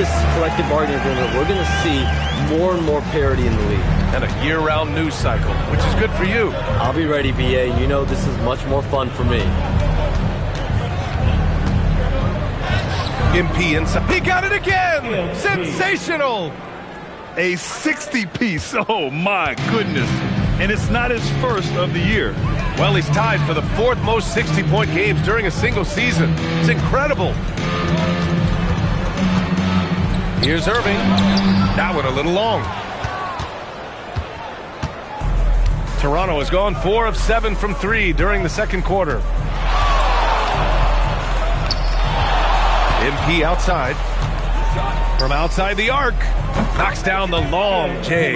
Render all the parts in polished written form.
this collective bargaining agreement, we're going to see more and more parity in the league. And a year-round news cycle, which is good for you. I'll be ready, BA. You know this is much more fun for me. MP inside. He got it again! Sensational! A 60-piece. Oh, my goodness. And it's not his first of the year. Well, he's tied for the 4th most 60-point games during a single season. It's incredible. Here's Irving. That one a little long. Toronto has gone 4 of 7 from 3 during the second quarter. MP outside. From outside the arc. Knocks down the long J.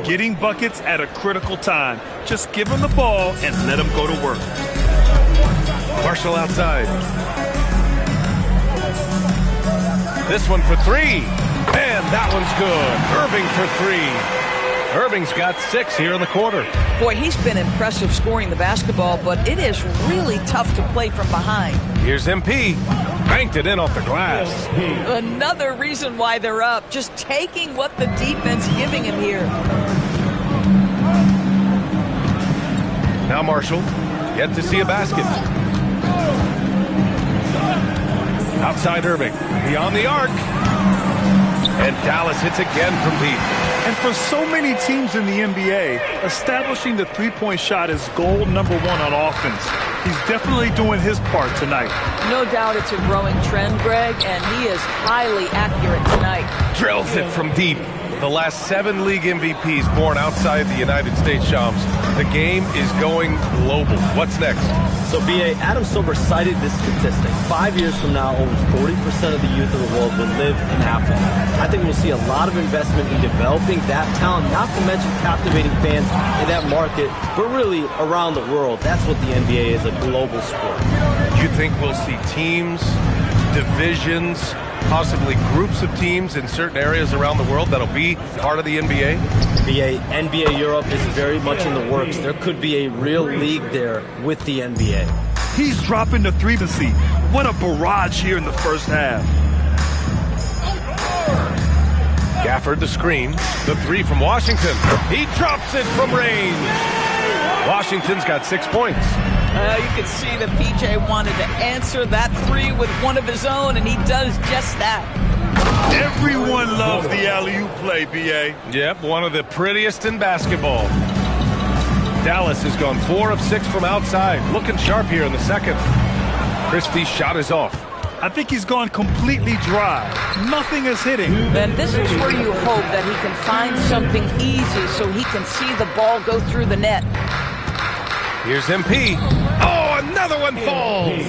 Getting buckets at a critical time. Just give him the ball and let him go to work. Marshall outside. This one for 3. And that one's good. Irving for 3. Irving's got 6 here in the quarter. Boy, he's been impressive scoring the basketball, but it is really tough to play from behind. Here's MP. Banked it in off the glass. Another reason why they're up. Just taking what the defense giving him here. Now Marshall. Yet to see a basket. Outside Irving. Beyond the arc. And Dallas hits again from deep. And for so many teams in the NBA, establishing the three-point shot is goal number 1 on offense. He's definitely doing his part tonight. No doubt it's a growing trend, Greg, and he is highly accurate tonight. Drills it from deep. The last 7 league MVPs born outside the United States, Shams. The game is going global. What's next? So, BA, Adam Silver cited this statistic. 5 years from now, over 40% of the youth of the world will live in Africa. I think we'll see a lot of investment in developing that talent, not to mention captivating fans in that market, but really around the world. That's what the NBA is, a global sport. You think we'll see teams, divisions, possibly groups of teams in certain areas around the world that'll be part of the NBA? NBA Europe is very much in the works. There could be a real league there with the NBA. He's dropping the 3 to see. What a barrage here in the first half. Gafford the screen. The 3 from Washington. He drops it from range. Washington's got 6 points. You can see that PJ wanted to answer that 3 with one of his own, and he does just that. Everyone loves the alley-oop play, B.A. Yep, one of the prettiest in basketball. Dallas has gone 4 of 6 from outside. Looking sharp here in the second. Christie's shot is off. I think he's gone completely dry. Nothing is hitting. And this is where you hope that he can find something easy so he can see the ball go through the net. Here's MP. Oh, another one falls.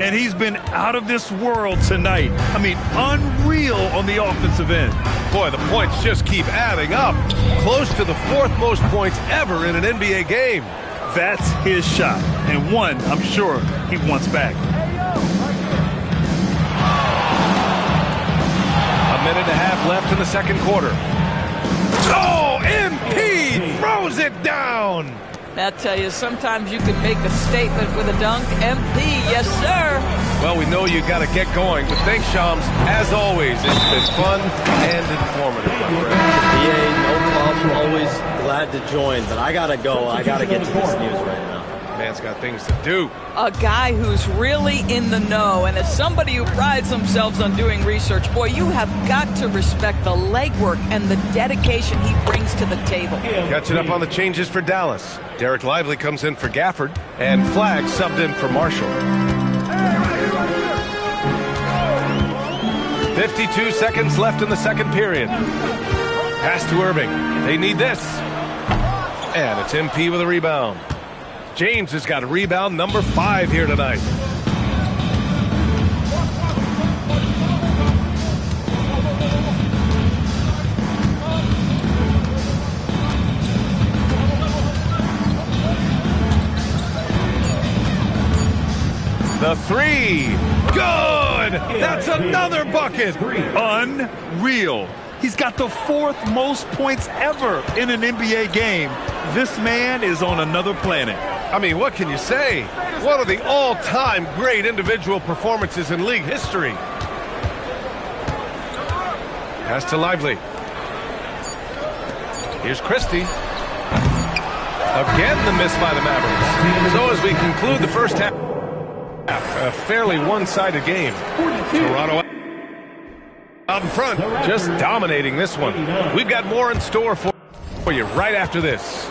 And he's been out of this world tonight. I mean, unreal on the offensive end. Boy, the points just keep adding up. Close to the 4th most points ever in an NBA game. That's his shot. And one, I'm sure, he wants back. A minute and a half left in the second quarter. Oh, MP throws it down. I tell you, sometimes you can make a statement with a dunk. MP, yes, sir. Well, we know you got to get going, but thanks, Shams. As always, it's been fun and informative. BA, no problem. Always glad to join, but I got to go. I got to get to this news right now. Man's got things to do. A guy who's really in the know, and as somebody who prides themselves on doing research, boy, you have got to respect the legwork and the dedication he brings to the table. Catching up on the changes for Dallas. Derek Lively comes in for Gafford, and Flagg subbed in for Marshall. 52 seconds left in the second period. Pass to Irving. They need this. And it's MP with a rebound. James has got rebound number 5 here tonight. The 3. Good! That's another bucket! Unreal. He's got the 4th most points ever in an NBA game. This man is on another planet. I mean, what can you say? One of the all-time great individual performances in league history. Pass to Lively. Here's Christie. Again, the miss by the Mavericks. So as we conclude the first half, a fairly one-sided game. Toronto out in front, just dominating this one. We've got more in store for you right after this.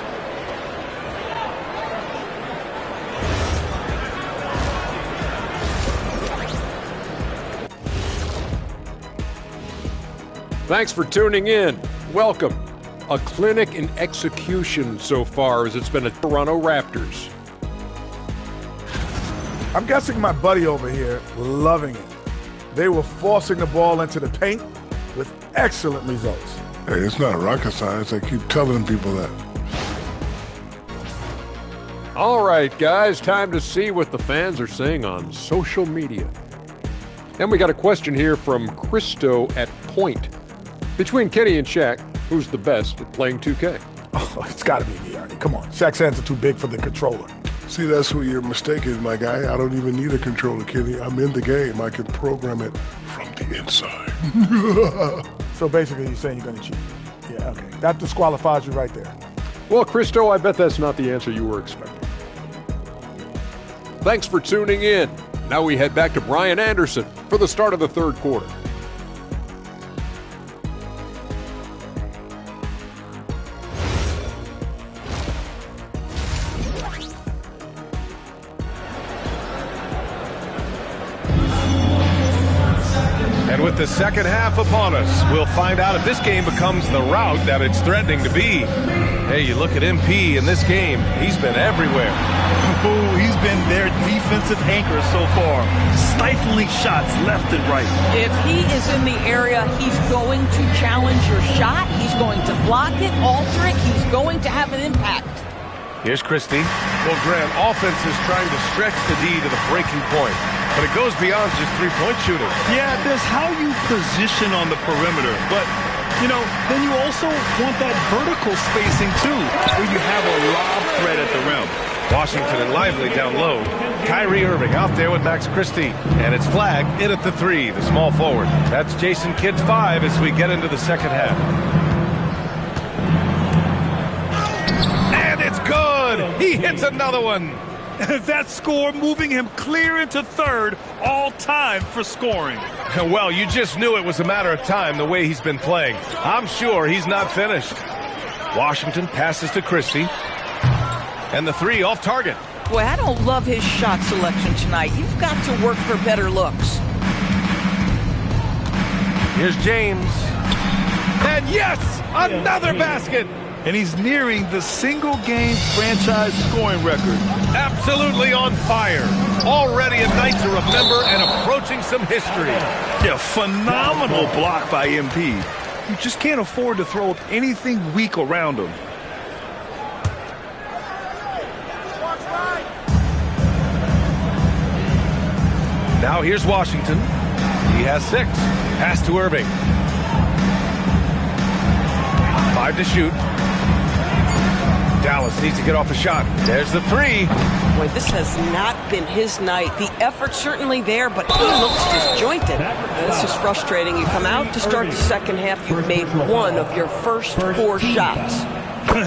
Thanks for tuning in. Welcome. A clinic in execution so far as it's been a Toronto Raptors. I'm guessing my buddy over here loving it. They were forcing the ball into the paint with excellent results. Hey, it's not rocket science. I keep telling people that. All right, guys, time to see what the fans are saying on social media. And we got a question here from Christo at Point. Between Kenny and Shaq, who's the best at playing 2K? Oh, it's got to be me, Arnie. Come on. Shaq's hands are too big for the controller. See, that's what your mistake is, my guy. I don't even need a controller, Kenny. I'm in the game. I can program it from the inside. So basically you're saying you're going to cheat. Yeah, okay. That disqualifies you right there. Well, Christo, I bet that's not the answer you were expecting. Thanks for tuning in. Now we head back to Brian Anderson for the start of the third quarter. And with the second half upon us, we'll find out if this game becomes the rout that it's threatening to be. Hey, you look at MP in this game, he's been everywhere. Oh, he's been their defensive anchor so far. Stifling shots left and right. If he is in the area, he's going to challenge your shot. He's going to block it, alter it. He's going to have an impact. Here's Christie. Well, Grant, offense is trying to stretch the D to the breaking point. But it goes beyond just three-point shooting. Yeah, there's how you position on the perimeter. But, you know, then you also want that vertical spacing, too, where you have a lob threat at the rim. Washington and Lively down low. Kyrie Irving out there with Max Christie. And it's flagged in at the three, the small forward. That's Jason Kidd's 5 as we get into the second half. And it's good! He hits another one! That score moving him clear into third, all time for scoring. Well, you just knew it was a matter of time the way he's been playing. I'm sure he's not finished. Washington passes to Christie. And the three off target. Boy, I don't love his shot selection tonight. You've got to work for better looks. Here's James. And yes, another basket. And he's nearing the single-game franchise scoring record. Absolutely on fire. Already a night to remember and approaching some history. Yeah, phenomenal block by MP. You just can't afford to throw anything weak around him. Now here's Washington. He has 6. Pass to Irving. 5 to shoot. Dallas needs to get off a shot. There's the 3. Boy, this has not been his night. The effort's certainly there, but he looks disjointed. This is frustrating. You come out to start the second half, you've made one of your first 4 shots.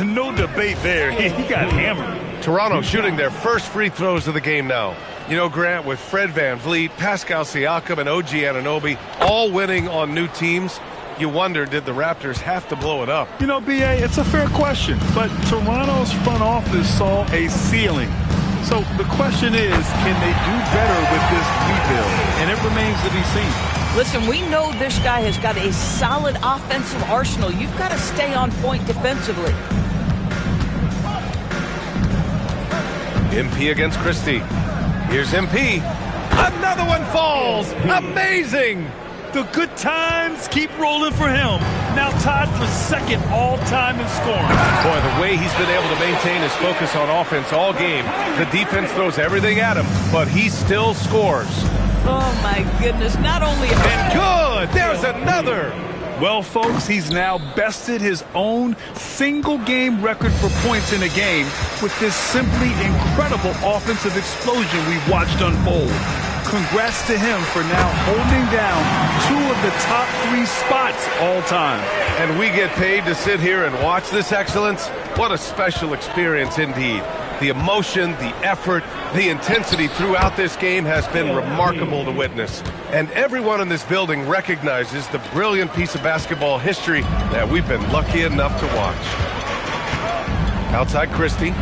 No debate there. He got hammered. Toronto shooting their first free throws of the game now. You know, Grant, with Fred VanVleet, Pascal Siakam, and OG Anunoby all winning on new teams, you wonder, did the Raptors have to blow it up? You know, B.A., it's a fair question, but Toronto's front office saw a ceiling. So the question is, can they do better with this rebuild? And it remains to be seen. Listen, we know this guy has got a solid offensive arsenal. You've got to stay on point defensively. MP against Christie. Here's MP. Another one falls. Amazing. The good times keep rolling for him. Now tied for second all-time in scoring. Boy, the way he's been able to maintain his focus on offense all game. The defense throws everything at him, but he still scores. Oh, my goodness. Not only... And good! There's another! Well, folks, he's now bested his own single-game record for points in a game with this simply incredible offensive explosion we've watched unfold. congrats to him for now holding down 2 of the top 3 spots all time. And we get paid to sit here and watch this excellence? What a special experience indeed. The emotion, the effort, the intensity throughout this game has been remarkable to witness. And everyone in this building recognizes the brilliant piece of basketball history that we've been lucky enough to watch. Outside Christie.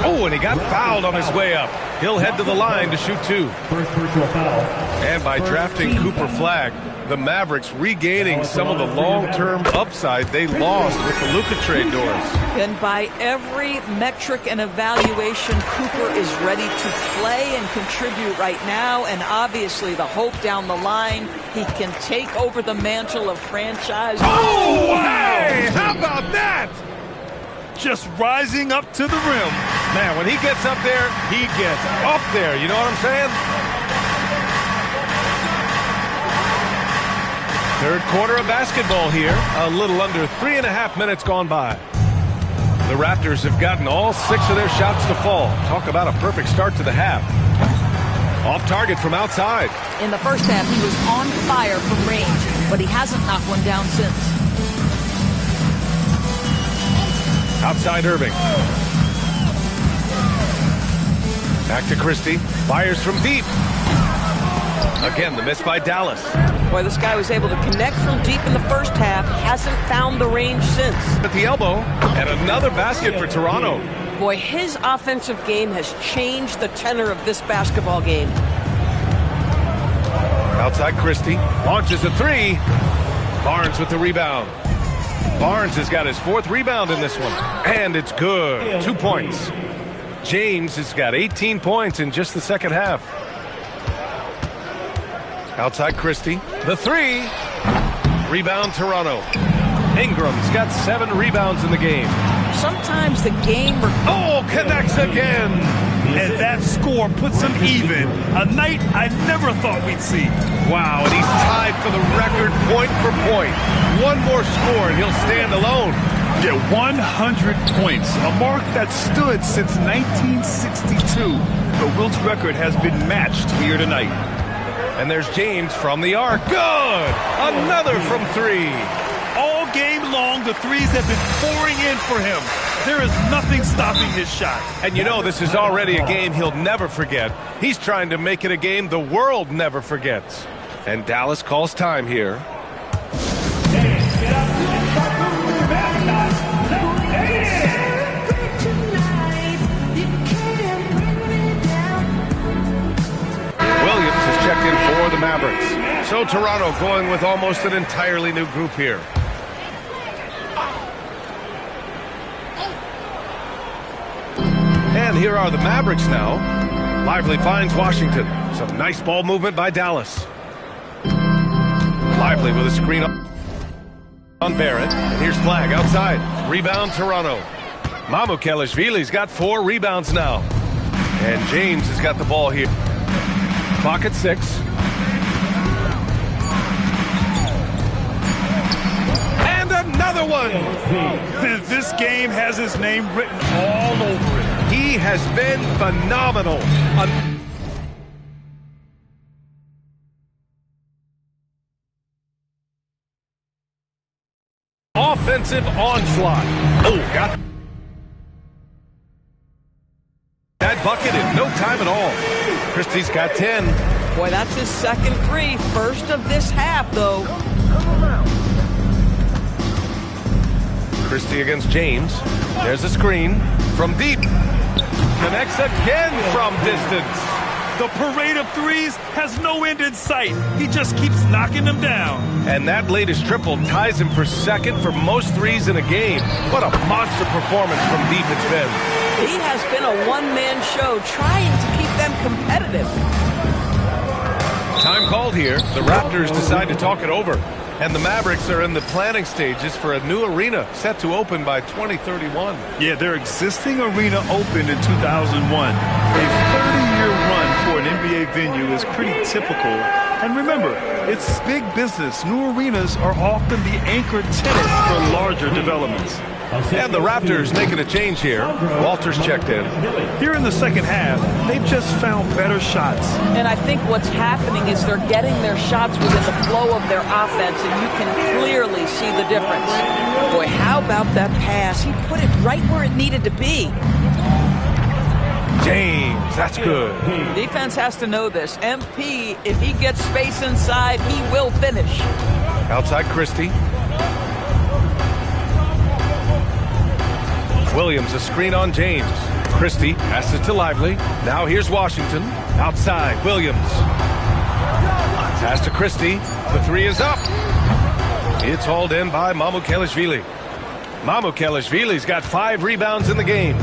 Oh, and he got fouled on his way up. He'll head to the line to shoot 2. First personal foul. And by drafting Cooper Flagg, the Mavericks regaining some of the long-term upside they lost with the Luka trade doors. And by every metric and evaluation, Cooper is ready to play and contribute right now. And obviously the hope down the line, he can take over the mantle of franchise. Oh, hey! How about that? Just rising up to the rim. Man, when he gets up there, he gets up there. You know what I'm saying? Third quarter of basketball here. A little under 3.5 minutes gone by. The Raptors have gotten all 6 of their shots to fall. Talk about a perfect start to the half. Off target from outside. In the first half, he was on fire from range, but he hasn't knocked one down since. Outside Irving. Back to Christie. Fires from deep. Again, the miss by Dallas. Boy, this guy was able to connect from deep in the first half. Hasn't found the range since. At the elbow. And another basket for Toronto. Boy, his offensive game has changed the tenor of this basketball game. Outside Christie. Launches a 3. Barnes with the rebound. Barnes has got his 4th rebound in this one. And it's good. 2 points. James has got 18 points in just the second half. Outside Christie. The 3. Rebound Toronto. Ingram's got 7 rebounds in the game. Sometimes the game... Oh, connects again. And that score puts him even. A night I never thought we'd see. Wow, and he's tied for the record point for point. One more score and he'll stand alone. Yeah, 100 points. A mark that stood since 1962. The Wilt's record has been matched here tonight. And there's James from the arc. Good! Another from 3. All game long, the threes have been pouring in for him. There is nothing stopping his shot. And you know this is already a game he'll never forget. He's trying to make it a game the world never forgets. And Dallas calls time here. Williams has checked in for the Mavericks. So Toronto going with almost an entirely new group here. And here are the Mavericks now. Lively finds Washington. Some nice ball movement by Dallas. Lively with a screen on Barrett. And here's Flagg outside. Rebound Toronto. Mamukelashvili's got 4 rebounds now. And James has got the ball here. Clock at 6. And another one. This game has his name written all over it. He has been phenomenal. Offensive onslaught. Oh, got that bucket in no time at all. Christie's got 10. Boy, that's his second 3. First of this half, though. Christie against James. There's a screen from deep. Connects again from distance. The parade of threes has no end in sight. He just keeps knocking them down. And that latest triple ties him for second for most threes in a game. What a monster performance from deep it's been. He has been a one-man show trying to keep them competitive. Time called here. The Raptors decide to talk it over. And the Mavericks are in the planning stages for a new arena set to open by 2031. Yeah, their existing arena opened in 2001. A 30-year run for an NBA venue is pretty typical. And remember, it's big business. New arenas are often the anchor tenant for larger developments. And the Raptors making a change here. Walters checked in. Here in the second half, they've just found better shots. And I think what's happening is they're getting their shots within the flow of their offense, and you can clearly see the difference. Boy, how about that pass? He put it right where it needed to be. James, that's good. Defense has to know this. MP, if he gets space inside, he will finish. Outside Christie. Williams, a screen on James. Christie passes to Lively. Now here's Washington. Outside, Williams. Pass to Christie. The three is up. It's hauled in by Mamukelashvili. Mamukelashvili's got 5 rebounds in the game.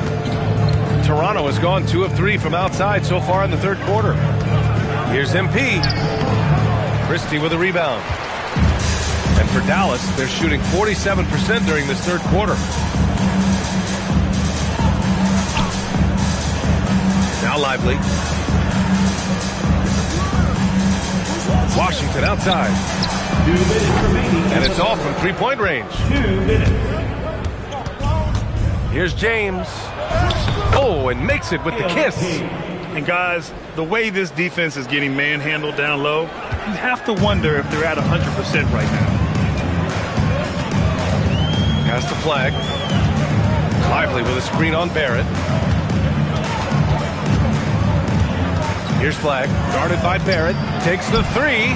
Toronto has gone 2 of 3 from outside so far in the third quarter. Here's MP. Christie with a rebound. And for Dallas, they're shooting 47% during this third quarter. Now Lively. Washington outside. 2 minutes remaining. And it's off from three-point range. 2 minutes. Here's James. Oh, and makes it with the kiss. And guys, the way this defense is getting manhandled down low, you have to wonder if they're at 100% right now. Pass to Flag. Lively with a screen on Barrett. Here's Flag, guarded by Barrett. Takes the 3.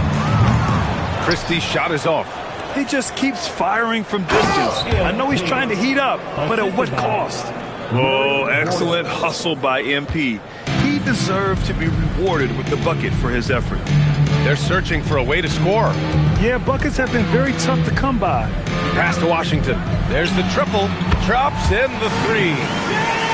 Christie's shot is off. He just keeps firing from distance. I know he's trying to heat up, but at what cost? Oh, excellent hustle by MP. He deserved to be rewarded with the bucket for his effort. They're searching for a way to score. Yeah, buckets have been very tough to come by. Pass to Washington. There's the triple. Drops in the 3.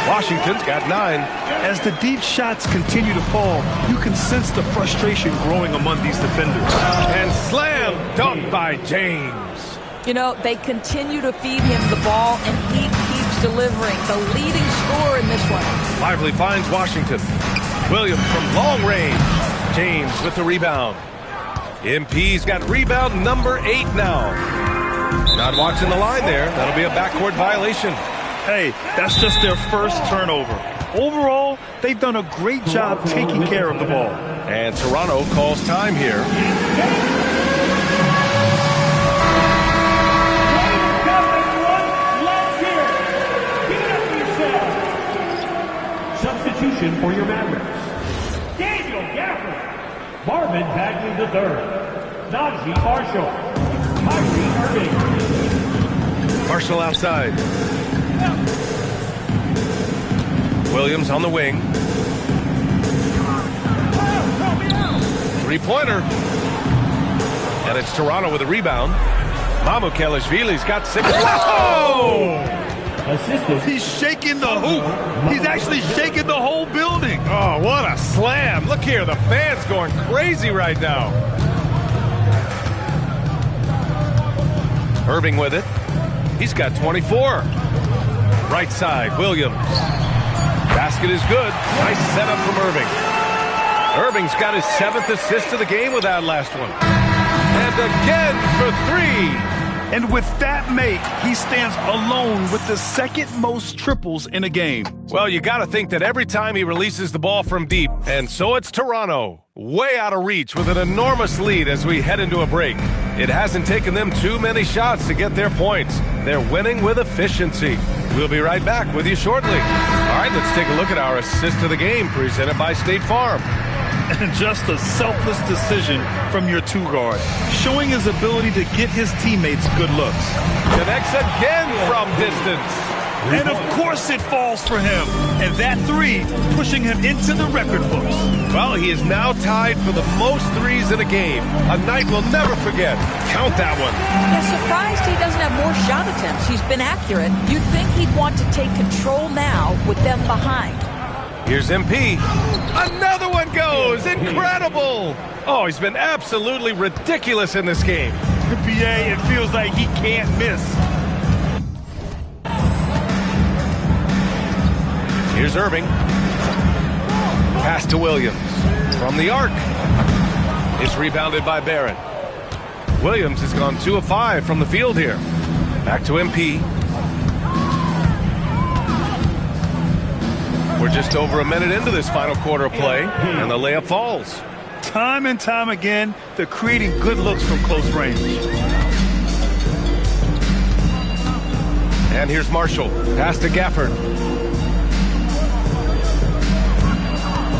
Washington's got 9. As the deep shots continue to fall, you can sense the frustration growing among these defenders. And slam dunk by James. You know, they continue to feed him the ball, and he keeps delivering. The leading scorer in this one. Lively finds Washington. Williams from long range. James with the rebound. MP's got rebound number 8 now. Not watching the line there. That'll be a backcourt violation. Hey, that's just their first turnover. Overall, they've done a great job taking care of the ball. And Toronto calls time here. Substitution for your Mavericks. Daniel Gafford. Marvin Bagley III. Najee Marshall. Kyrie Irving. Marshall outside. Williams on the wing. 3-pointer. And it's Toronto with a rebound. Mamukelashvili's got 6. Oh! He's shaking the hoop. He's actually shaking the whole building. Oh, what a slam. Look here, the fans going crazy right now. Irving with it. He's got 24. Right side, Williams. Basket is good. Nice setup from Irving. Irving's got his 7th assist of the game with that last one. And again for 3. And with that make, he stands alone with the 2nd most triples in a game. Well, you got to think that every time he releases the ball from deep. And so it's Toronto, way out of reach with an enormous lead as we head into a break. It hasn't taken them too many shots to get their points. They're winning with efficiency. We'll be right back with you shortly. All right, let's take a look at our assist of the game presented by State Farm. And just a selfless decision from your 2-guard, showing his ability to get his teammates good looks. Connects again from distance. And of course it falls for him. And that 3 pushing him into the record books. Well, he is now tied for the most 3s in a game. A night we'll never forget. Count that one. I'm surprised he doesn't have more shot attempts. He's been accurate. You'd think he'd want to take control now with them behind. Here's MP. Another one goes. Incredible. Oh, he's been absolutely ridiculous in this game. PA, it feels like he can't miss. Here's Irving. Pass to Williams. From the arc. It's rebounded by Barrett. Williams has gone 2 of 5 from the field here. Back to MP. We're just over a minute into this final quarter of play, and the layup falls. Time and time again, they're creating good looks from close range. And here's Marshall. Pass to Gafford.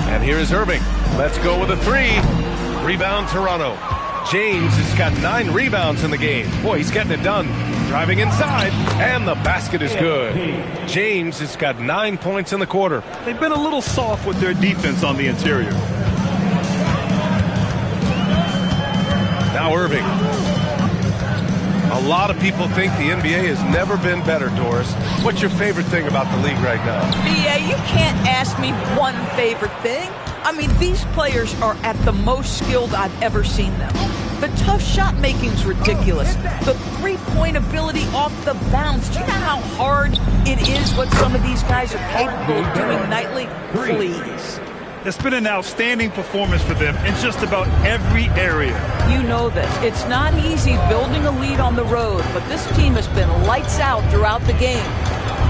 And here is Irving. Let's go with a three. Rebound Toronto. James has got 9 rebounds in the game. Boy, he's getting it done. Driving inside, and the basket is good. James has got 9 points in the quarter. They've been a little soft with their defense on the interior. Now Irving. A lot of people think the NBA has never been better, Doris. What's your favorite thing about the league right now? BA, you can't ask me one favorite thing. I mean, these players are at the most skilled I've ever seen them. The tough shot making's ridiculous. The three-point ability off the bounce. Do you know how hard it is what some of these guys are capable of doing nightly? Please. It's been an outstanding performance for them in just about every area. You know this. It's not easy building a lead on the road, but this team has been lights out throughout the game.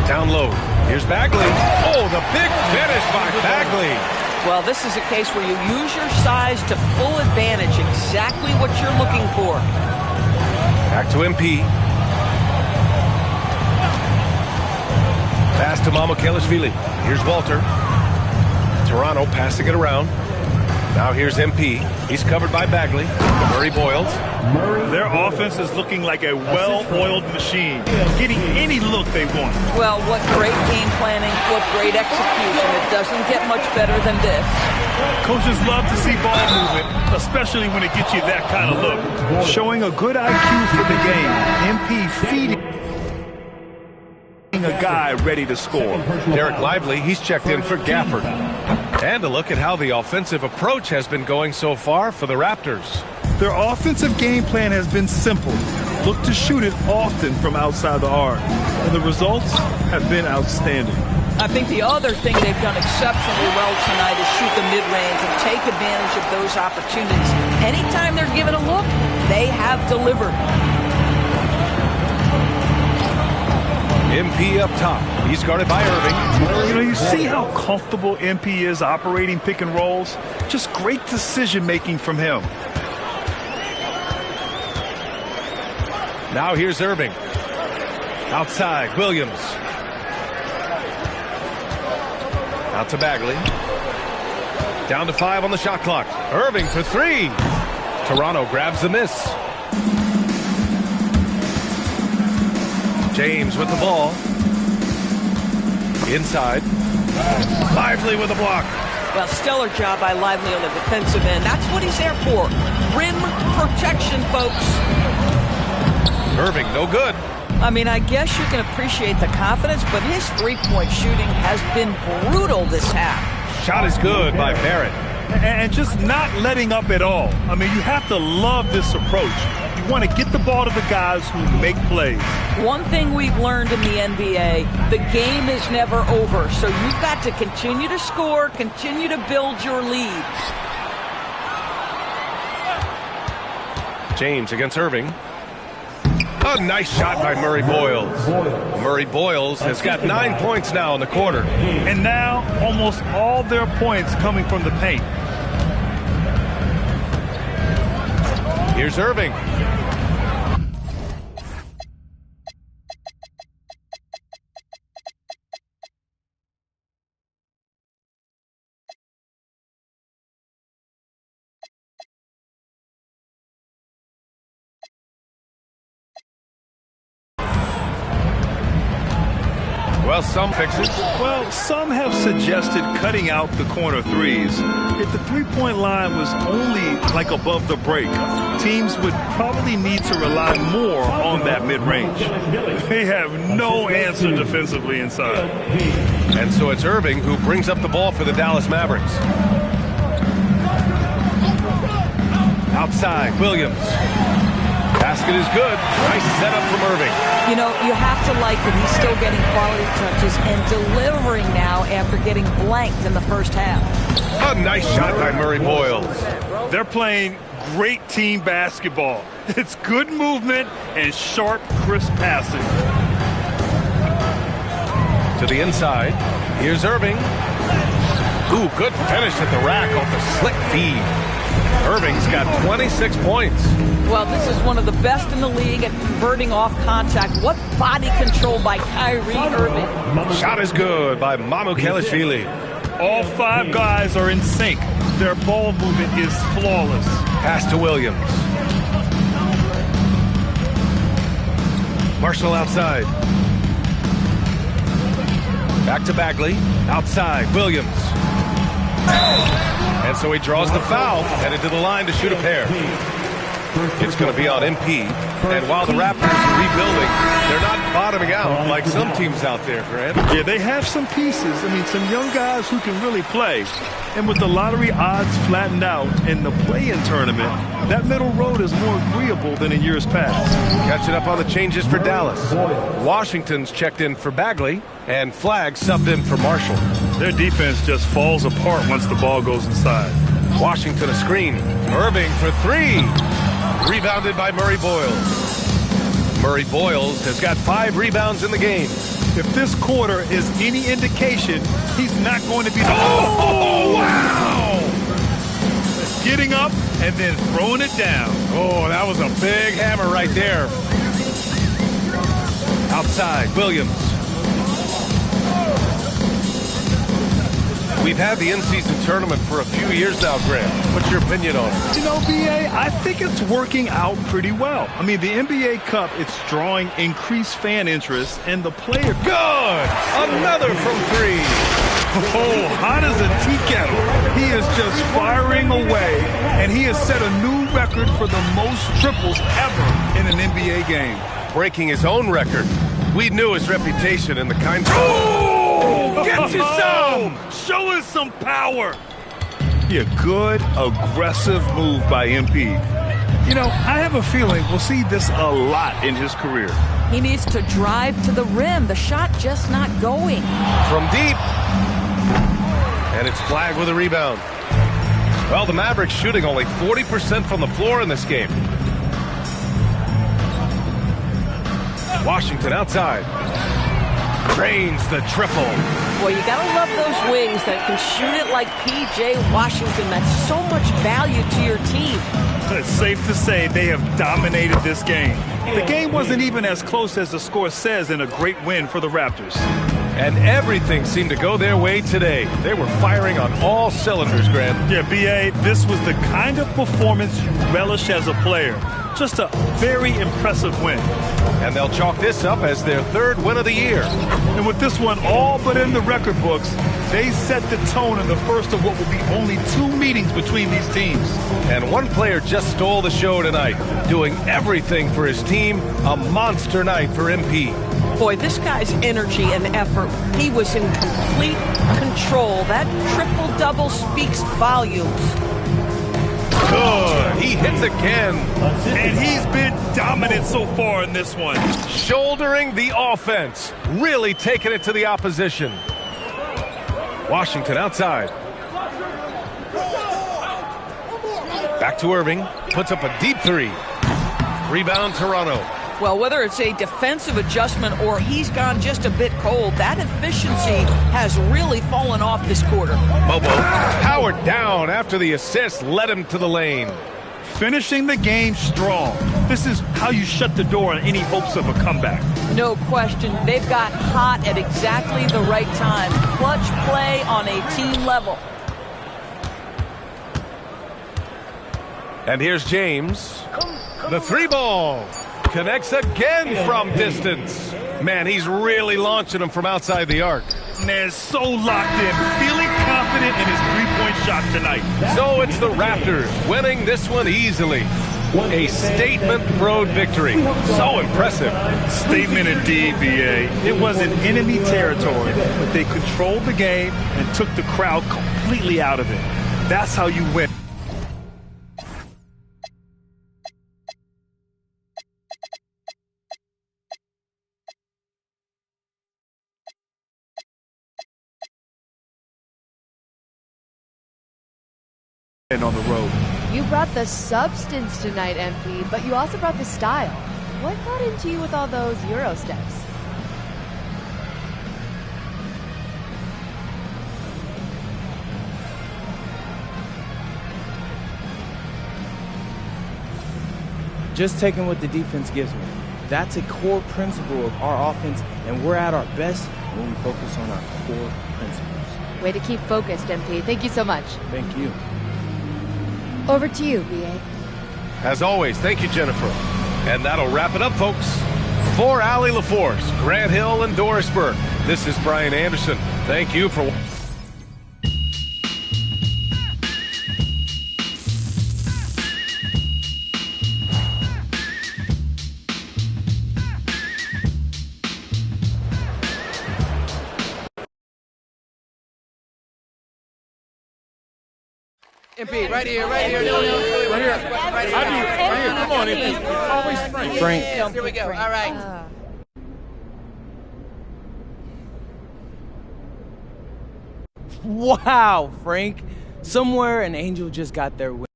Down low. Here's Bagley. Oh, the big finish by Bagley. Well, this is a case where you use your size to full advantage, exactly what you're looking for. Back to MP. Pass to Mamukelashvili. Here's Walter. Toronto passing it around. Now here's MP. He's covered by Bagley. Murray Boyles. Their offense is looking like a well-oiled machine, getting any look they want. Well, what great game planning, what great execution. It doesn't get much better than this. Coaches love to see ball movement, especially when it gets you that kind of look. Showing a good IQ for the game. MP feeding a guy ready to score. Derek Lively, he's checked in for Gafford. And a look at how the offensive approach has been going so far for the Raptors. Their offensive game plan has been simple. Look to shoot it often from outside the arc. And the results have been outstanding. I think the other thing they've done exceptionally well tonight is shoot the mid-range and take advantage of those opportunities. Anytime they're given a look, they have delivered. MP up top. He's guarded by Irving. You know, you see how comfortable MP is operating pick and rolls? Just great decision-making from him. Now here's Irving. Outside, Williams. Out to Bagley. Down to 5 on the shot clock. Irving for 3. Toronto grabs the miss. James with the ball. Inside. Lively with a block. Well, stellar job by Lively on the defensive end. That's what he's there for. Rim protection, folks. Irving, no good. I mean, I guess you can appreciate the confidence, but his three-point shooting has been brutal this half. Shot is good by Barrett. And just not letting up at all. I mean, you have to love this approach. You want to get the ball to the guys who make plays. One thing we've learned in the NBA, the game is never over. So you've got to continue to score, continue to build your lead. James against Irving. A nice shot by Murray Boyles. Murray Boyles has got 9 points now in the quarter. And now almost all their points coming from the paint. Here's Irving. Well, some fixes. Well, some have suggested cutting out the corner threes. If the three-point line was only like above the break, teams would probably need to rely more on that mid-range. They have no answer defensively inside. And so it's Irving who brings up the ball for the Dallas Mavericks. Outside, Williams. Basket is good. Nice setup from Irving. You know, you have to like that he's still getting quality touches and delivering now after getting blanked in the first half. A nice shot by Murray Boyles. They're playing great team basketball. It's good movement and sharp, crisp passing. To the inside. Here's Irving. Ooh, good finish at the rack off the slick feed. Irving's got 26 points. Well, this is one of the best in the league at converting off contact. What body control by Kyrie Irving. Shot is good by Mamukelashvili. All 5 guys are in sync. Their ball movement is flawless. Pass to Williams. Marshall outside. Back to Bagley. Outside. Williams. And so he draws the foul, headed to the line to shoot a pair. It's going to be on MP. And while the Raptors are rebuilding, they're not bottoming out like some teams out there, Grant. Yeah, they have some pieces. I mean, some young guys who can really play. And with the lottery odds flattened out in the play-in tournament, that middle road is more agreeable than in years past. Catching up on the changes for Dallas. Washington's checked in for Bagley, and Flagg subbed in for Marshall. Their defense just falls apart once the ball goes inside. Washington a screen. Irving for 3. Rebounded by Murray Boyles. Murray Boyles has got 5 rebounds in the game. If this quarter is any indication, he's not going to be the... Oh, wow! Getting up and then throwing it down. Oh, that was a big hammer right there. Outside, Williams. We've had the in-season tournament for a few years now, Grant. What's your opinion on it? You know, B.A., I think it's working out pretty well. I mean, the NBA Cup, it's drawing increased fan interest, and the player... Good! Another from 3. Oh, hot as a tea kettle. He is just firing away, and he has set a new record for the most triples ever in an NBA game. Breaking his own record. We knew his reputation in the kind of... Oh! Get you some! Show us some power! Yeah, good, aggressive move by MP. You know, I have a feeling we'll see this a lot in his career. He needs to drive to the rim. The shot just not going. From deep. And it's Flagg with a rebound. Well, the Mavericks shooting only 40% from the floor in this game. Washington outside. Drains the triple. Well, you gotta love those wings that can shoot it like P.J. Washington. That's so much value to your team. It's safe to say they have dominated this game. The game wasn't even as close as the score says in a great win for the Raptors. And everything seemed to go their way today. They were firing on all cylinders, Grant. Yeah, B.A., this was the kind of performance you relish as a player. Just a very impressive win. And they'll chalk this up as their 3rd win of the year. And with this one all but in the record books, they set the tone in the first of what will be only 2 meetings between these teams. And one player just stole the show tonight, doing everything for his team. A monster night for MP. Boy, this guy's energy and effort, he was in complete control. That triple-double speaks volumes. Good. He hits again. And he's been dominant so far in this one. Shouldering the offense. Really taking it to the opposition. Washington outside. Back to Irving. Puts up a deep 3. Rebound Toronto. Well, whether it's a defensive adjustment or he's gone just a bit cold, that efficiency has really fallen off this quarter. Mobo powered down after the assist led him to the lane. Finishing the game strong. This is how you shut the door on any hopes of a comeback. No question. They've got hot at exactly the right time. Clutch play on a team level. And here's James. The 3-ball. Connects again from distance. Man, he's really launching them from outside the arc. Man, so locked in, feeling confident in his three-point shot tonight. So it's the Raptors winning this one easily. A statement road victory. So impressive. Statement indeed, B.A. It was in enemy territory, but they controlled the game and took the crowd completely out of it. That's how you win. On the road. You brought the substance tonight, MP, but you also brought the style. What got into you with all those Euro steps? just taking what the defense gives me. That's a core principle of our offense, and we're at our best when we focus on our core principles. Way to keep focused, MP. Thank you so much. Thank you. Over to you, BA. As always, thank you, Jennifer. And that'll wrap it up, folks. For Allie LaForce, Grant Hill, and Doris Burke, this is Brian Anderson. Thank you for watching. MP, right here. Right here. Come on, MP. Always Frank. Here we go. All right. Wow, Frank. Somewhere an angel just got their win.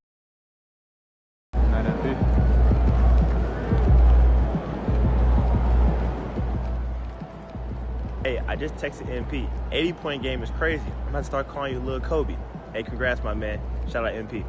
Hey, I just texted MP. 80-point game is crazy. I'm about to start calling you Lil Kobe. Hey, congrats, my man. Shout out MP.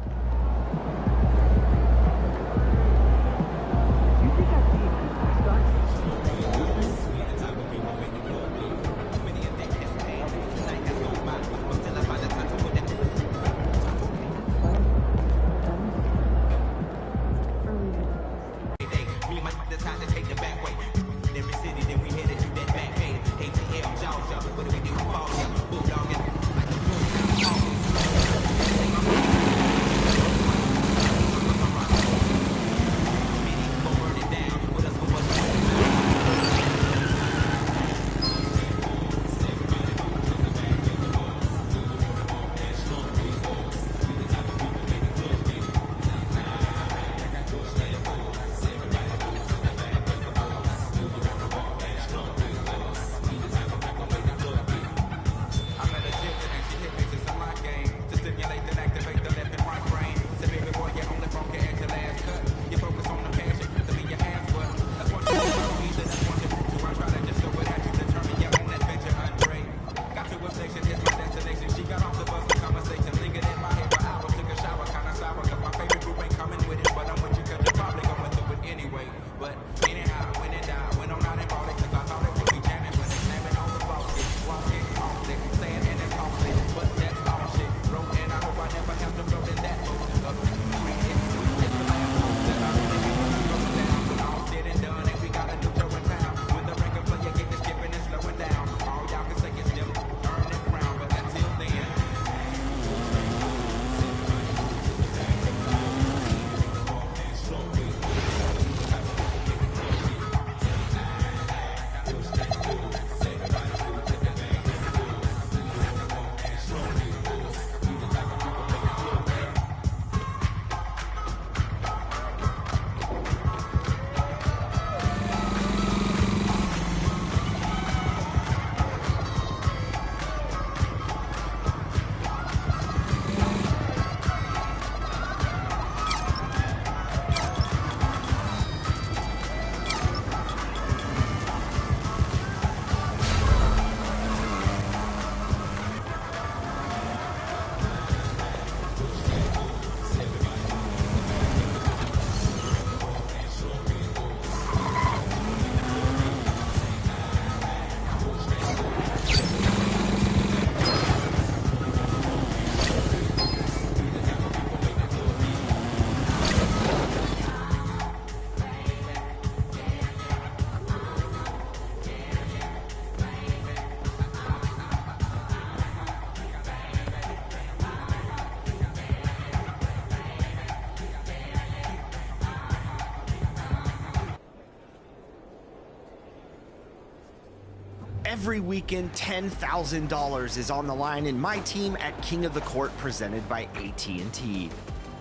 Every weekend, $10,000 is on the line in my team at King of the Court presented by AT&T.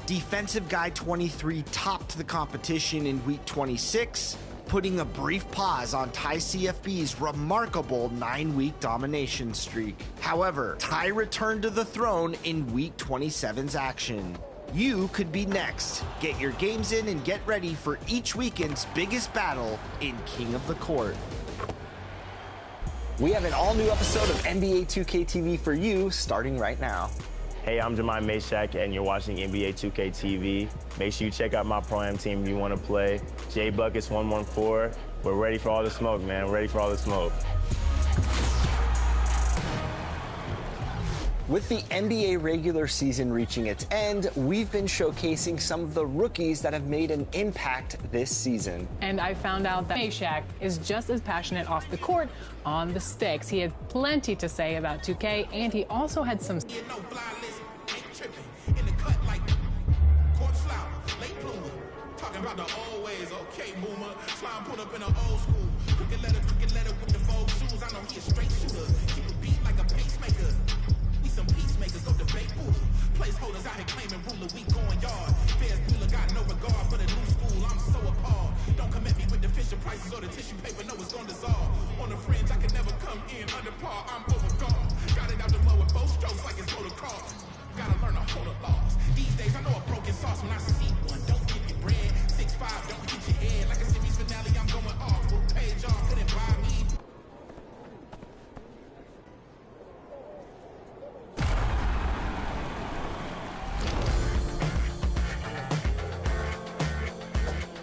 Defensive Guy 23 topped the competition in week 26, putting a brief pause on Ty CFB's remarkable 9-week domination streak. However, Ty returned to the throne in week 27's action. You could be next. Get your games in and get ready for each weekend's biggest battle in King of the Court. We have an all-new episode of NBA 2K TV for you starting right now. Hey, I'm Jemai Mayshak, and you're watching NBA 2K TV. Make sure you check out my Pro-Am team if you want to play. JBuckets114. We're ready for all the smoke, man. We're ready for all the smoke. With the NBA regular season reaching its end, we've been showcasing some of the rookies that have made an impact this season. And I found out that Mayshak is just as passionate off the court on the sticks. He had plenty to say about 2K, and he also had some... About the old ways, okay, boomer. Slime put up in an old school. Crooked letter with the Vogue shoes. I know he a straight shooter. Keep a beat like a pacemaker. We some peacemakers, go debate Buddha. Placeholders out here claiming ruler, we going yard. Fairs Bueller got no regard for the new school. I'm so appalled. Don't come at me with the Fisher prices or the tissue paper. No, it's gonna dissolve. On the fringe, I can never come in under par. I'm overgone. Got it out the mud with both strokes like it's motocross. Gotta learn to hold the laws. These days, I know a broken sauce when I see one. Don't give me bread. 6'5", don't hit your head. Like a series finale, I'm going off. Full page, y'all couldn't buy me.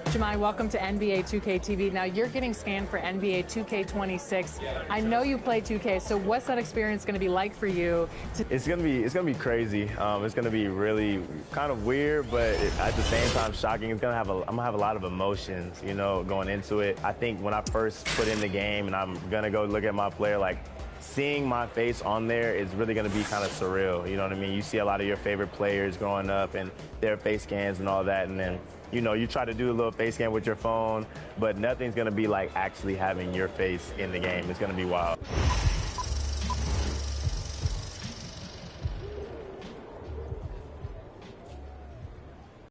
Jemai, welcome to NBA 2K TV. Now you're getting scanned for NBA 2K26. I know you play 2K, so what's that experience going to be like for you? It's gonna be crazy. It's gonna be really kind of weird, but at the same time shocking. I'm gonna have a lot of emotions, you know, going into it. I think when I first put in the game and I'm gonna go look at my player, like seeing my face on there is really gonna be kind of surreal. You know what I mean? You see a lot of your favorite players growing up and their face scans and all that, and then you know, you try to do a little face scan with your phone, but nothing's gonna be like actually having your face in the game. It's gonna be wild.